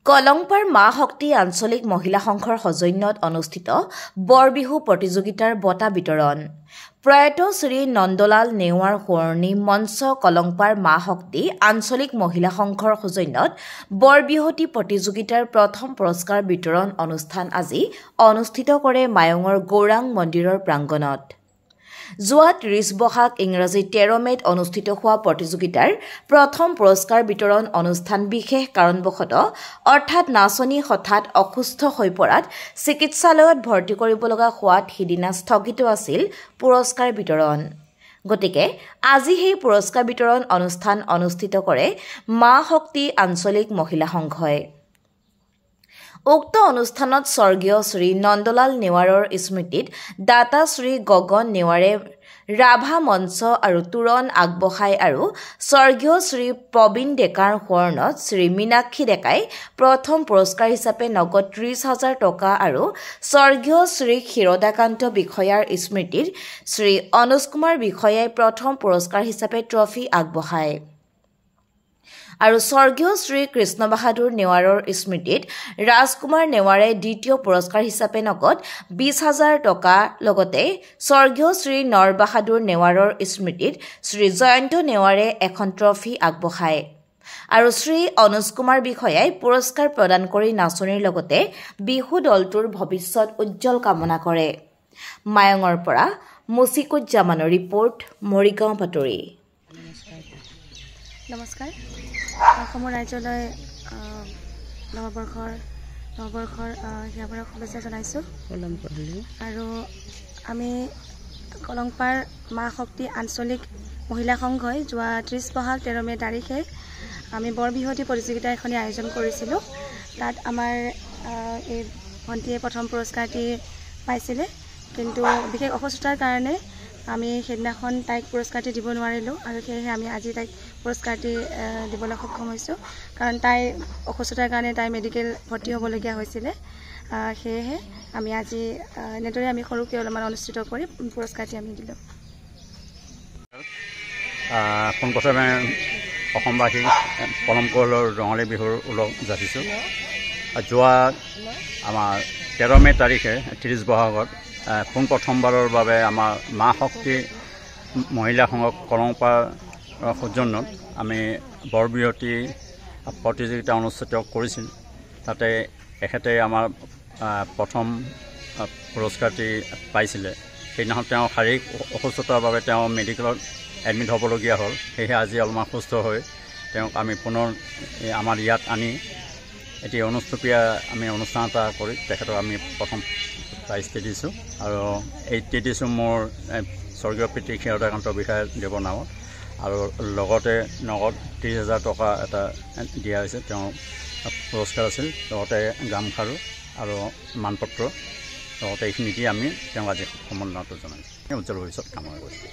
কলংপাৰ মা শক্তি আঞ্চলিক মহিলা সংঘৰ সৌজন্যত অনুষ্ঠিত বৰবিহু প্ৰতিযোগিতাৰ বঁটা বিতৰণ। প্ৰয়াত শ্ৰী নন্দলাল নেৱাৰ সোঁৱৰণী মঞ্চ কলংপাৰ মা শক্তি আঞ্চলিক মহিলা সংঘৰ সৌজন্যত বৰবিহুতি প্ৰতিযোগিতাৰ প্ৰথম পুৰস্কাৰ বিতৰণ অনুষ্ঠান আজি অনুষ্ঠিত কৰে মায়ঙৰ গৌৰাং মন্দিৰৰ প্ৰাংগণত। যোৱা ৩০ বহাগ ইংৰাজী ১৩ মেত অনুষ্ঠিত হোৱা প্ৰতিযোগিতাৰ প্ৰথম পুৰস্কাৰ বিতৰণ অনুষ্ঠান বিশেষ কাৰণবশতঃ অৰ্থাৎ নাচনি হঠাৎ অসুস্থ হৈ পৰাত চিকিৎসালয়ত ভৰ্তি কৰিব লগা হোৱাত সিদিনা স্থগিত আছিল পুৰস্কাৰ বিতৰণ। গতিকে আজি সেই পুৰস্কাৰ বিতৰণ অনুষ্ঠান অনুষ্ঠিত কৰে মা শক্তি আঞ্চলিক মহিলা সংঘই। উক্ত অনুষ্ঠানত স্বৰ্গীয় শ্ৰী নন্দলাল নেৱাৰৰ স্মৃতিত দাতা শ্ৰী গগন নেৱাৰে ৰাভা মঞ্চ আৰু তোৰণ আগবঢ়াই আৰু স্বৰ্গীয় শ্ৰী প্ৰবীণ ডেকাৰ সোঁৱৰণত শ্ৰী মীনাক্ষী ডেকাই প্ৰথম পুৰস্কাৰ হিচাপে নগদ ৩০,০০০ টকা আৰু স্বৰ্গীয় শ্ৰী ক্ষীৰদাকান্ত বিষয়াৰ স্মৃতিত শ্ৰী অনুজ কুমাৰ বিষয়াই প্ৰথম পুৰস্কাৰ হিচাপে ট্ৰফি আগবঢ়ায় আৰু স্বৰ্গীয় শ্ৰী কৃষ্ণ বাহাদুৰ নেৱাৰৰ স্মৃতিত ৰাজকুমাৰ নেৱাৰে দ্বিতীয় পুৰস্কাৰ হিচাপে নগদ ২০,০০০ টকা লগতে স্বৰ্গীয় শ্ৰী নৰ বাহাদুৰ নেৱাৰৰ স্মৃতিত শ্ৰী জয়ন্ত নেৱাৰে এখন ট্ৰফি আগবঢ়ায় আৰু শ্ৰী অনুজ কুমাৰ বিষয়াই পুৰস্কাৰ প্ৰদান কৰি নাচনিৰ লগতে বিহু দলটোৰ ভৱিষ্যত উজ্জ্বল কামনা কৰে। মায়ঙৰ পৰা মুছিকুজ্জামানৰ ৰিপৰ্ট, মৰিগাঁও বাতৰি। নমস্কাৰ। অসমৰ ৰাজ্যলৈ নৱবৰ্ষৰ ইয়াৰ পৰা শুভেচ্ছা জনাইছোঁ আৰু আমি কলংপাৰ মা শক্তি আঞ্চলিক মহিলা সংঘই যোৱা ৩০ বহাগ ১৩ মে তাৰিখে আমি বৰবিহুতি প্ৰতিযোগিতা এখনি আয়োজন কৰিছিলোঁ। তাত আমাৰ এই ভণ্টিয়ে প্ৰথম পুৰস্কাৰটি পাইছিলে, কিন্তু বিশেষ অসুস্থতাৰ কাৰণে আমি সেইদিনাখন তাইক পুৰস্কাৰটি দিব নোৱাৰিলোঁ আৰু সেয়েহে আমি আজি তাইক পুৰস্কাৰটি দিবলৈ সক্ষম হৈছোঁ, কাৰণ তাইৰ অসুস্থতাৰ কাৰণে তাই মেডিকেল ভৰ্তি হ'বলগীয়া হৈছিলে। সেয়েহে আমি আজি এনেদৰে আমি সৰুকৈ অলপমান অনুষ্ঠিত কৰি পুৰস্কাৰটি আমি দিলোঁ। পোনপ্ৰথমে অসমবাসীক পৰম্পৰাৰ ৰঙালী বিহুৰ ওলগ যাচিছোঁ। যোৱা আমাৰ ১৩ মে তাৰিখে ৩০ বহাগত পোনপ্ৰথমবাৰৰ বাবে আমাৰ মা শক্তি মহিলা সংঘক কলংপাৰ সৌজন্যত আমি বৰবিহুতি প্ৰতিযোগিতা অনুষ্ঠিত কৰিছিল। তাতে এখেতে আমাৰ প্ৰথম পুৰস্কাৰটি পাইছিলে। সেইদিনাখন তেওঁ শাৰীৰিক অসুস্থতাৰ বাবে তেওঁ মেডিকেলত এডমিট হ'বলগীয়া হ'ল। সেয়েহে আজি অলপমান সুস্থ হৈ তেওঁক আমি পুনৰ আমাৰ ইয়াত আনি এটি অনুষ্টুপীয়া আমি অনুষ্ঠান এটা কৰি তেখেতক আমি প্ৰথম প্ৰাইজটি দিছোঁ আৰু এইটি দিছোঁ মোৰ স্বৰ্গীয় পিতৃ ক্ষীৰদাকান্ত বিষয়া দেৱৰ নামত আৰু লগতে নগদ ৩০,০০০ টকা এটা দিয়া হৈছে। তেওঁ পুৰস্কাৰ আছিল, লগতে গামখাৰু আৰু মানপত্ৰ লগতে এইখিনি দি আমি তেওঁক আজি সম্বৰ্ধনাটো জনাইছোঁ। উজ্জ্বল ভৱিষ্যত কামনা কৰিছোঁ।